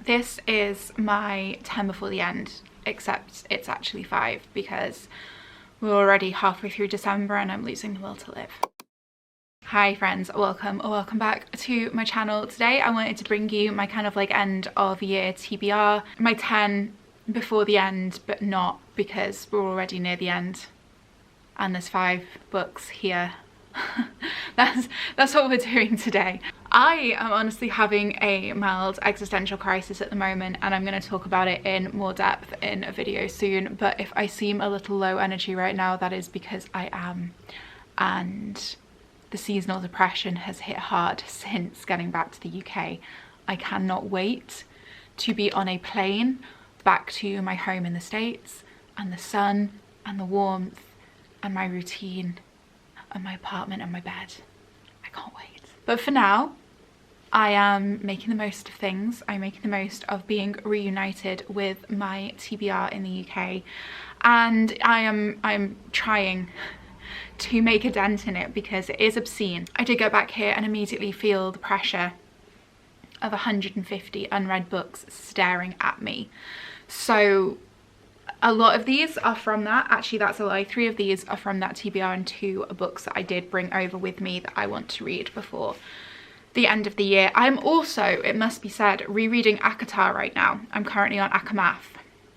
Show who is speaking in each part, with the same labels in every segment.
Speaker 1: This is my 10 before the end, except it's actually 5 because we're already halfway through December and I'm losing the will to live. Hi friends, welcome back to my channel. Today I wanted to bring you my kind of like end of year TBR, my 10 before the end, but not because we're already near the end and there's 5 books here. That's what we're doing today. I am honestly having a mild existential crisis at the moment, and I'm going to talk about it in more depth in a video soon, but if I seem a little low energy right now, that is because I am, and the seasonal depression has hit hard since getting back to the UK. I cannot wait to be on a plane back to my home in the States, and the sun and the warmth and my routine and my apartment and my bed. I can't wait. But for now, I am making the most of things. I'm making the most of being reunited with my TBR in the UK, and I'm trying to make a dent in it because it is obscene. I did go back here and immediately feel the pressure of 150 unread books staring at me. So a lot of these are from that. Actually, that's a lie. 3 of these are from that TBR and 2 are books that I did bring over with me that I want to read before the end of the year. I'm also, it must be said, rereading ACOTAR right now. I'm currently on ACOMAF,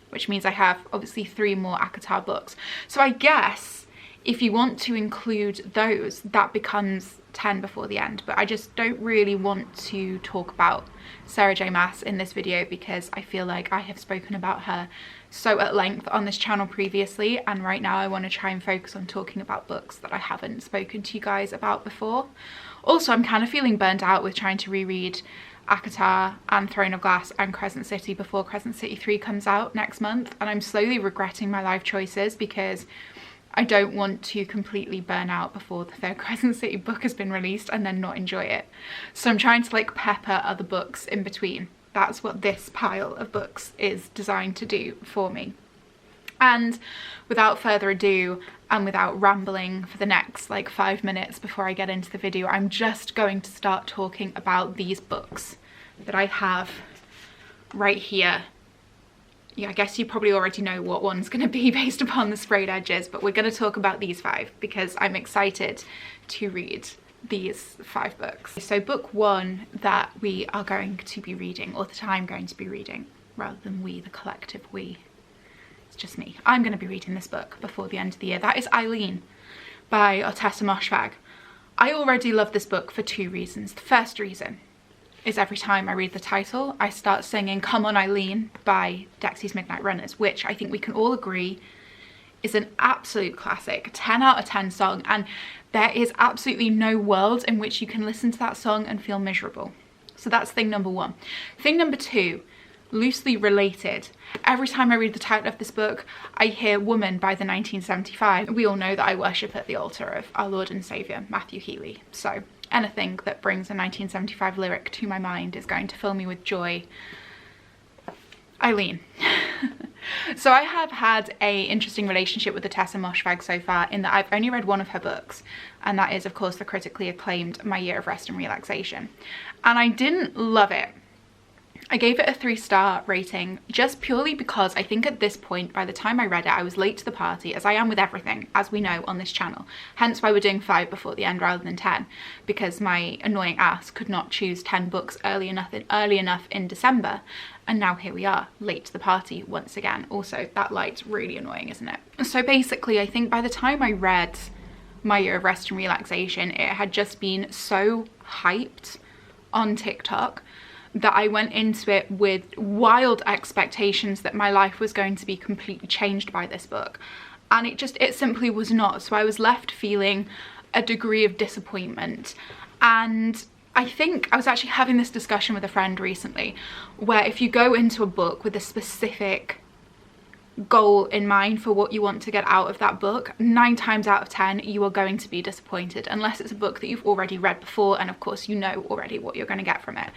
Speaker 1: which means I have obviously 3 more ACOTAR books. So I guess if you want to include those, that becomes 10 before the end. But I just don't really want to talk about Sarah J Maas in this video because I feel like I have spoken about her so at length on this channel previously, and right now I want to try and focus on talking about books that I haven't spoken to you guys about before. Also, I'm kind of feeling burnt out with trying to reread ACOTAR and Throne of Glass and Crescent City before Crescent City 3 comes out next month, and I'm slowly regretting my life choices because I don't want to completely burn out before the 3rd Crescent City book has been released and then not enjoy it. So I'm trying to like pepper other books in between. That's what this pile of books is designed to do for me. And without further ado, and without rambling for the next like 5 minutes before I get into the video, I'm just going to start talking about these books that I have right here. Yeah, I guess you probably already know what one's going to be based upon the sprayed edges, but we're going to talk about these 5 because I'm excited to read these 5 books. So book 1 that we are going to be reading, or that I'm going to be reading, rather than we, the collective we. It's just me. I'm going to be reading this book before the end of the year. That is Eileen by Ottessa Moshfegh. I already love this book for 2 reasons. The first reason is every time I read the title, I start singing Come On Eileen by Dexy's Midnight Runners, which I think we can all agree is an absolute classic, 10 out of 10 song, and there is absolutely no world in which you can listen to that song and feel miserable. So that's thing number 1. Thing number 2, loosely related. Every time I read the title of this book, I hear Woman by the 1975. We all know that I worship at the altar of our Lord and Saviour, Matthew Healy. So anything that brings a 1975 lyric to my mind is going to fill me with joy. Eileen. So I have had a interesting relationship with Ottessa Moshfegh so far, in that I've only read 1 of her books, and that is of course the critically acclaimed My Year of Rest and Relaxation, and I didn't love it. I gave it a 3-star rating just purely because I think at this point, by the time I read it, I was late to the party, as I am with everything, as we know on this channel. Hence why we're doing 5 before the end rather than 10, because my annoying ass could not choose 10 books early enough in December. And now here we are, late to the party once again. Also, that light's really annoying, isn't it? So basically, I think by the time I read My Year of Rest and Relaxation, it had just been so hyped on TikTok that I went into it with wild expectations that my life was going to be completely changed by this book. And it simply was not. So I was left feeling a degree of disappointment. And I think I was actually having this discussion with a friend recently, where if you go into a book with a specific goal in mind for what you want to get out of that book, 9 times out of 10 you are going to be disappointed, unless it's a book that you've already read before and of course you know already what you're going to get from it.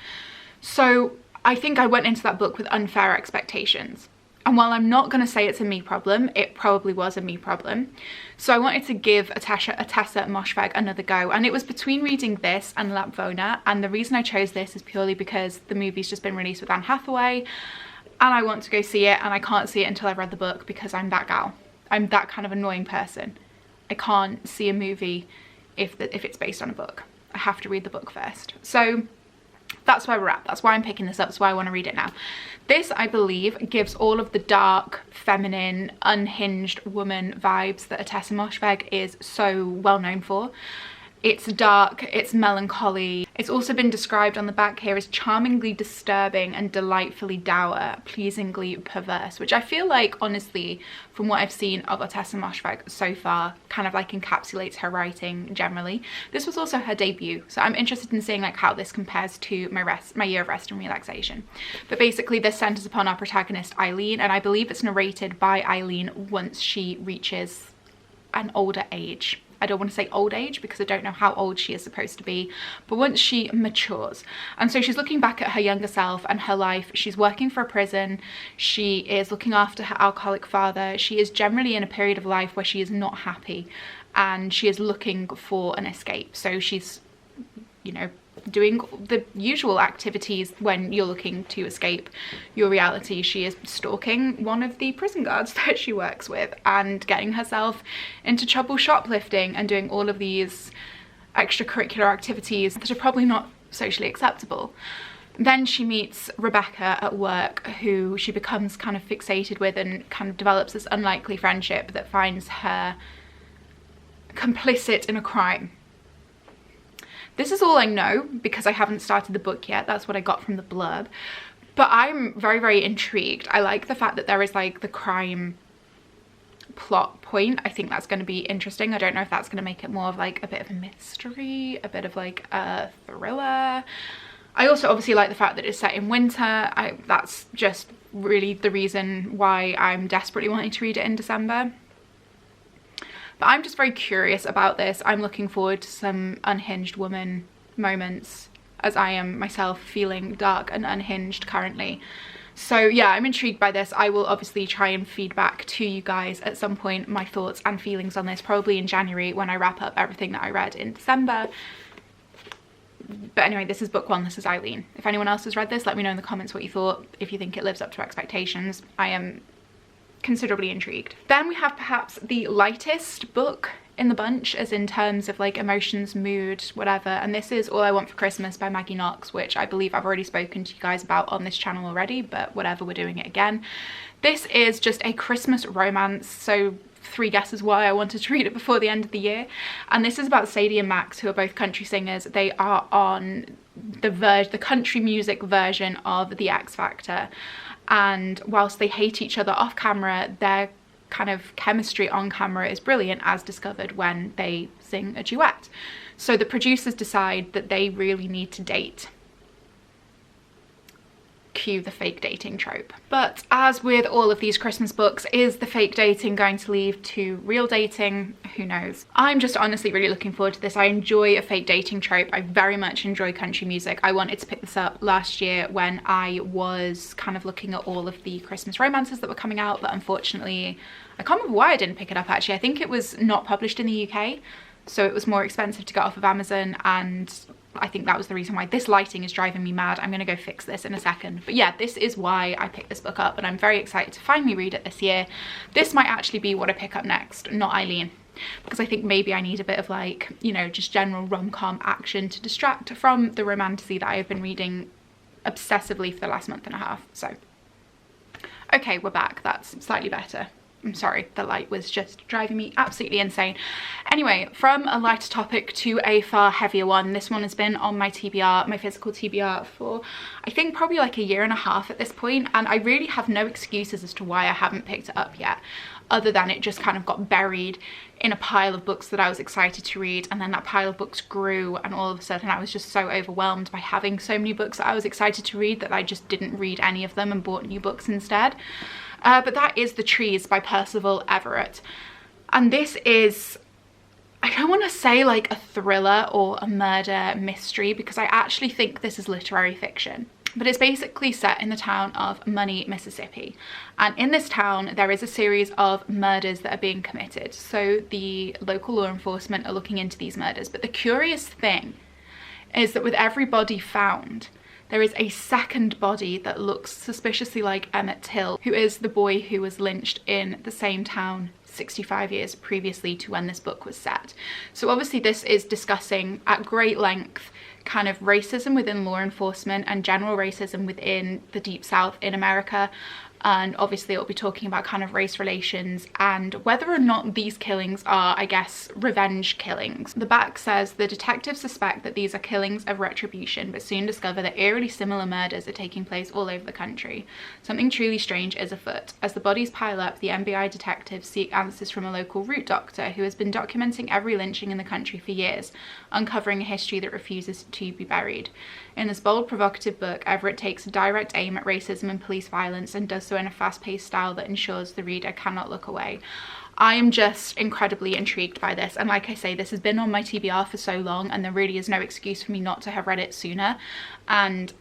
Speaker 1: So I think I went into that book with unfair expectations, And while I'm not going to say it's a me problem, it probably was a me problem. So I wanted to give Atessa Moshfegh another go. And it was between reading this and Lapvona. And the reason I chose this is purely because the movie's just been released with Anne Hathaway. And I want to go see it. And I can't see it until I've read the book because I'm that gal. I'm that kind of annoying person. I can't see a movie if it's based on a book. I have to read the book first. So that's where we're at. That's why I'm picking this up. That's why I want to read it now. This, I believe, gives all of the dark, feminine, unhinged woman vibes that Atessa Moshfegh is so well known for. It's dark, it's melancholy. It's also been described on the back here as charmingly disturbing and delightfully dour, pleasingly perverse, which I feel like, honestly, from what I've seen of Atessa Moshfegh so far, kind of like encapsulates her writing generally. This was also her debut, so I'm interested in seeing like how this compares to my year of rest and relaxation. But basically this centers upon our protagonist Eileen, and I believe it's narrated by Eileen once she reaches an older age. I don't want to say old age because I don't know how old she is supposed to be, but once she matures. And so she's looking back at her younger self and her life. She's working for a prison. She is looking after her alcoholic father. She is generally in a period of life where she is not happy and she is looking for an escape. So she's, you know, doing the usual activities when you're looking to escape your reality. She is stalking one of the prison guards that she works with and getting herself into trouble shoplifting and doing all of these extracurricular activities that are probably not socially acceptable. Then she meets Rebecca at work, who she becomes kind of fixated with and kind of develops this unlikely friendship that finds her complicit in a crime. This is all I know because I haven't started the book yet. That's what I got from the blurb. But I'm very, very intrigued. I like the fact that there is like the crime plot point. I think that's going to be interesting. I don't know if that's going to make it more of like a bit of a mystery, a bit of like a thriller. I also obviously like the fact that it's set in winter. That's just really the reason why I'm desperately wanting to read it in December. But I'm just very curious about this. I'm looking forward to some unhinged woman moments, as I am myself feeling dark and unhinged currently. So yeah, I'm intrigued by this. I will obviously try and feed back to you guys at some point my thoughts and feelings on this, probably in January when I wrap up everything that I read in December. But anyway, this is book one. This is Eileen. If anyone else has read this, let me know in the comments what you thought, if you think it lives up to expectations. I am considerably intrigued. Then we have perhaps the lightest book in the bunch, as in terms of like emotions, mood, whatever, and this is All I Want for Christmas by Maggie Knox, which I believe I've already spoken to you guys about on this channel already, but whatever, we're doing it again. This is just a Christmas romance, so 3 guesses why I wanted to read it before the end of the year. And this is about Sadie and Max, who are both country singers. They are on the country music version of The X Factor, and whilst they hate each other off camera, their kind of chemistry on camera is brilliant, as discovered when they sing a duet. So the producers decide that they really need to date. Cue the fake dating trope. But as with all of these Christmas books, is the fake dating going to lead to real dating? Who knows? I'm just honestly really looking forward to this. I enjoy a fake dating trope. I very much enjoy country music. I wanted to pick this up last year when I was kind of looking at all of the Christmas romances that were coming out, but unfortunately, I can't remember why I didn't pick it up actually. I think it was not published in the UK, so it was more expensive to get off of Amazon, and I think that was the reason why. This lighting is driving me mad. I'm gonna go fix this in a second. But yeah, this is why I picked this book up, and I'm very excited to finally read it this year. This might actually be what I pick up next, not Eileen, because I think maybe I need a bit of like, you know, just general rom-com action to distract from the romantasy that I've been reading obsessively for the last month and a half. So, okay, we're back. That's slightly better. I'm sorry, the light was just driving me absolutely insane. Anyway, from a lighter topic to a far heavier one. This one has been on my TBR, my physical TBR, for I think probably like a year and a half at this point, and I really have no excuses as to why I haven't picked it up yet, other than it just kind of got buried in a pile of books that I was excited to read, and then that pile of books grew, and all of a sudden I was just so overwhelmed by having so many books that I was excited to read that I just didn't read any of them and bought new books instead. But that is The Trees by Percival Everett. And this is, I don't want to say like a thriller or a murder mystery, because I actually think this is literary fiction. But it's basically set in the town of Money, Mississippi. And in this town, there is a series of murders that are being committed. So the local law enforcement are looking into these murders. But the curious thing is that with every body found, there is a second body that looks suspiciously like Emmett Till, who is the boy who was lynched in the same town 65 years previously to when this book was set. So obviously this is discussing at great length kind of racism within law enforcement and general racism within the Deep South in America. And obviously it'll be talking about kind of race relations and whether or not these killings are, I guess, revenge killings. The back says the detectives suspect that these are killings of retribution, but soon discover that eerily similar murders are taking place all over the country. Something truly strange is afoot. As the bodies pile up, the FBI detectives seek answers from a local root doctor who has been documenting every lynching in the country for years, uncovering a history that refuses to be buried. In this bold, provocative book, Everett takes a direct aim at racism and police violence and does so in a fast-paced style that ensures the reader cannot look away. I am just incredibly intrigued by this, and like I say, this has been on my TBR for so long and there really is no excuse for me not to have read it sooner. And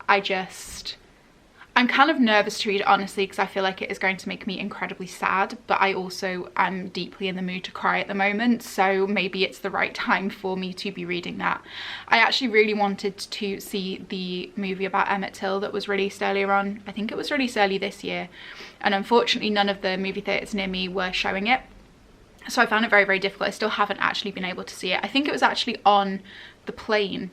Speaker 1: I'm kind of nervous to read it, honestly, because I feel like it is going to make me incredibly sad, but I also am deeply in the mood to cry at the moment, so maybe it's the right time for me to be reading that. I actually really wanted to see the movie about Emmett Till that was released earlier on. I think it was released early this year, and unfortunately none of the movie theatres near me were showing it, so I found it very, very difficult. I still haven't actually been able to see it. I think it was actually on the plane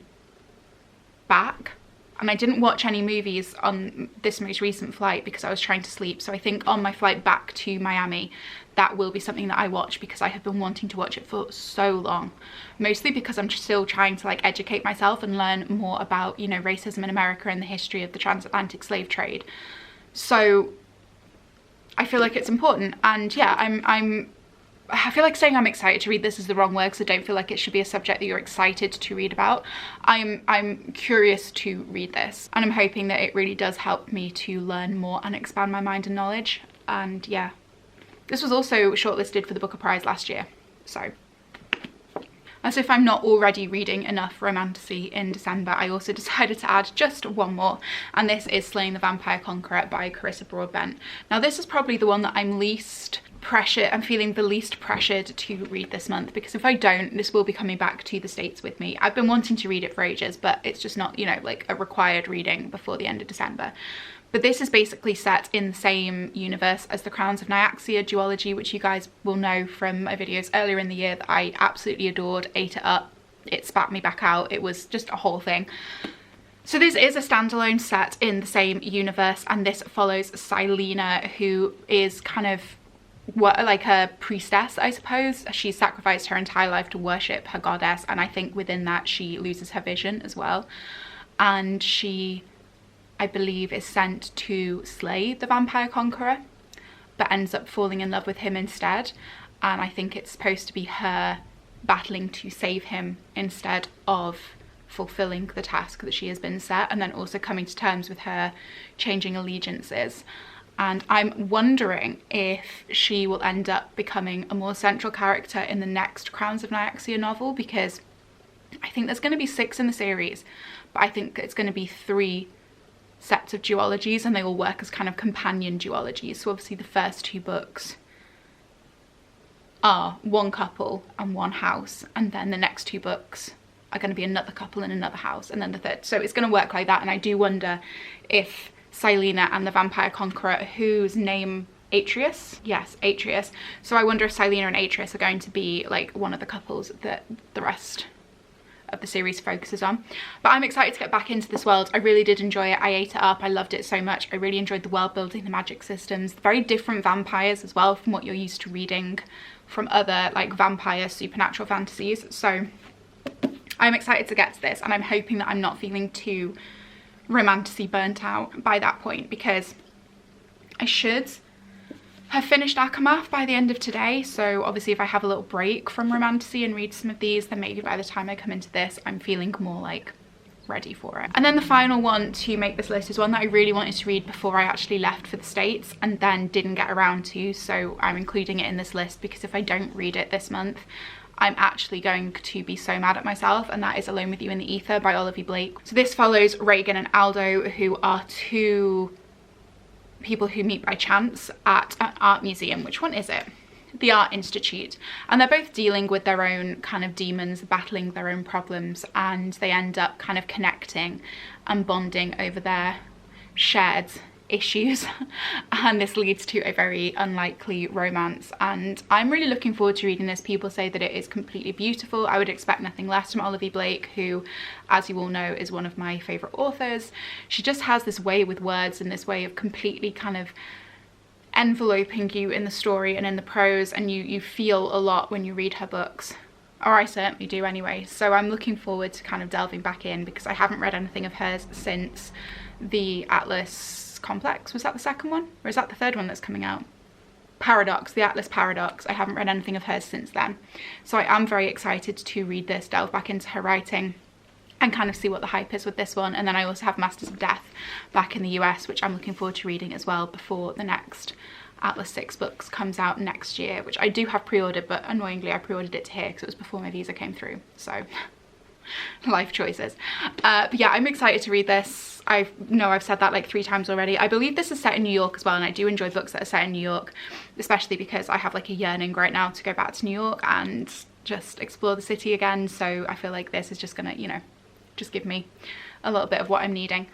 Speaker 1: back, and I didn't watch any movies on this most recent flight because I was trying to sleep. So I think on my flight back to Miami, that will be something that I watch because I have been wanting to watch it for so long. Mostly because I'm still trying to like educate myself and learn more about, you know, racism in America and the history of the transatlantic slave trade. So I feel like it's important. And yeah, I feel like saying I'm excited to read this is the wrong word because I don't feel like it should be a subject that you're excited to read about. I'm curious to read this, and I'm hoping that it really does help me to learn more and expand my mind and knowledge. And yeah, this was also shortlisted for the Booker Prize last year, so. As if I'm not already reading enough romantasy in December, I also decided to add just one more, and this is Slaying the Vampire Conqueror by Carissa Broadbent. Now this is probably the one that I'm feeling the least pressured to read this month, because if I don't, this will be coming back to the States with me. I've been wanting to read it for ages, but it's just not, you know, like a required reading before the end of December. But this is basically set in the same universe as the Crowns of Nyaxia duology, which you guys will know from my videos earlier in the year that I absolutely adored, ate it up, it spat me back out, it was just a whole thing. So this is a standalone set in the same universe, and this follows Silena, who is kind of like a priestess, I suppose. She sacrificed her entire life to worship her goddess, and I think within that she loses her vision as well. And she, I believe, is sent to slay the vampire conqueror, but ends up falling in love with him instead. And I think it's supposed to be her battling to save him instead of fulfilling the task that she has been set, and then also coming to terms with her changing allegiances. And I'm wondering if she will end up becoming a more central character in the next Crowns of Nyaxia novel, because I think there's going to be 6 in the series, but I think it's going to be 3 sets of duologies, and they all work as kind of companion duologies. So obviously the first 2 books are one couple and one house, and then the next 2 books are going to be another couple and another house, and then the third. So it's going to work like that, and I do wonder if Silena and the Vampire Conqueror, whose name Atreus? Yes, Atreus. So I wonder if Silena and Atreus are going to be like one of the couples that the rest of the series focuses on. But I'm excited to get back into this world. I really did enjoy it. I ate it up. I loved it so much. I really enjoyed the world building, the magic systems, very different vampires as well from what you're used to reading from other like vampire supernatural fantasies. So I'm excited to get to this, and I'm hoping that I'm not feeling too romantasy burnt out by that point, because I should have finished Akamath by the end of today. So obviously if I have a little break from romantasy and read some of these, then maybe by the time I come into this I'm feeling more like ready for it. And then the final one to make this list is one that I really wanted to read before I actually left for the States and then didn't get around to, so I'm including it in this list because if I don't read it this month I'm actually going to be so mad at myself, and that is Alone with You in the Ether by Olivia Blake. So this follows Reagan and Aldo, who are two people who meet by chance at an art museum. Which one is it? The Art Institute. And they're both dealing with their own kind of demons, battling their own problems, and they end up kind of connecting and bonding over their shared issues. And this leads to a very unlikely romance, and I'm really looking forward to reading this. People say that it is completely beautiful. I would expect nothing less from Olivia Blake, who, as you all know, is one of my favourite authors. She just has this way with words and this way of completely kind of enveloping you in the story and in the prose, and you feel a lot when you read her books, or I certainly do anyway. So I'm looking forward to kind of delving back in, because I haven't read anything of hers since the Atlas Complex. Was that the second one, or is that the third one that's coming out? Paradox, the Atlas Paradox. I haven't read anything of hers since then, so I am very excited to read this, delve back into her writing, and kind of see what the hype is with this one. And then I also have Masters of Death back in the US, which I'm looking forward to reading as well, before the next Atlas 6 books comes out next year, which I do have pre-ordered, but annoyingly I pre-ordered it here because it was before my visa came through, so life choices. But yeah, I'm excited to read this. I know I've said that like 3 times already. I believe this is set in New York as well, and I do enjoy books that are set in New York, especially because I have like a yearning right now to go back to New York and just explore the city again. So I feel like this is just gonna, you know, just give me a little bit of what I'm needing.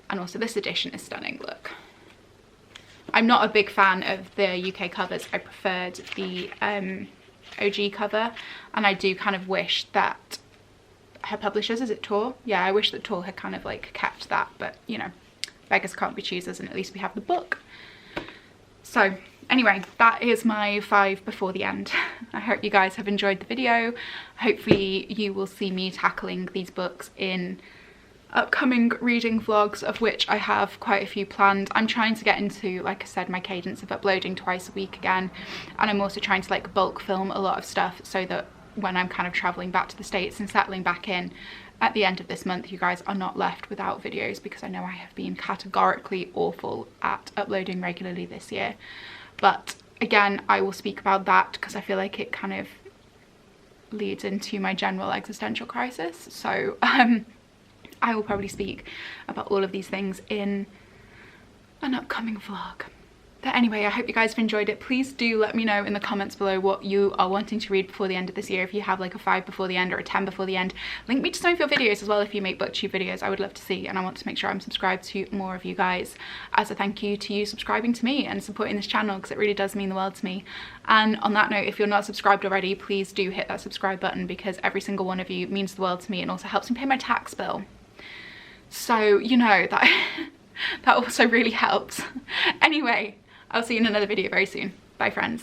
Speaker 1: And also this edition is stunning. Look, I'm not a big fan of the UK covers. I preferred the OG cover, and I do kind of wish that her publishers, is it Tor? Yeah, I wish that Tor had kind of like kept that, but you know, beggars can't be choosers, and at least we have the book. So anyway, that is my 5 before the end. I hope you guys have enjoyed the video. Hopefully you will see me tackling these books in upcoming reading vlogs, of which I have quite a few planned. I'm trying to get into, like I said, my cadence of uploading twice a week again, and I'm also trying to like bulk film a lot of stuff, so that when I'm kind of traveling back to the States and settling back in at the end of this month, you guys are not left without videos, because I know I have been categorically awful at uploading regularly this year. But again, I will speak about that because I feel like it kind of leads into my general existential crisis. So I will probably speak about all of these things in an upcoming vlog. But anyway, I hope you guys have enjoyed it. Please do let me know in the comments below what you are wanting to read before the end of this year. If you have like a 5 before the end or a 10 before the end, link me to some of your videos as well if you make booktube videos. I would love to see, and I want to make sure I'm subscribed to more of you guys as a thank you to you subscribing to me and supporting this channel, because it really does mean the world to me. And on that note, if you're not subscribed already, please do hit that subscribe button, because every single one of you means the world to me and also helps me pay my tax bill. So you know that that also really helps. Anyway, I'll see you in another video very soon. Bye friends.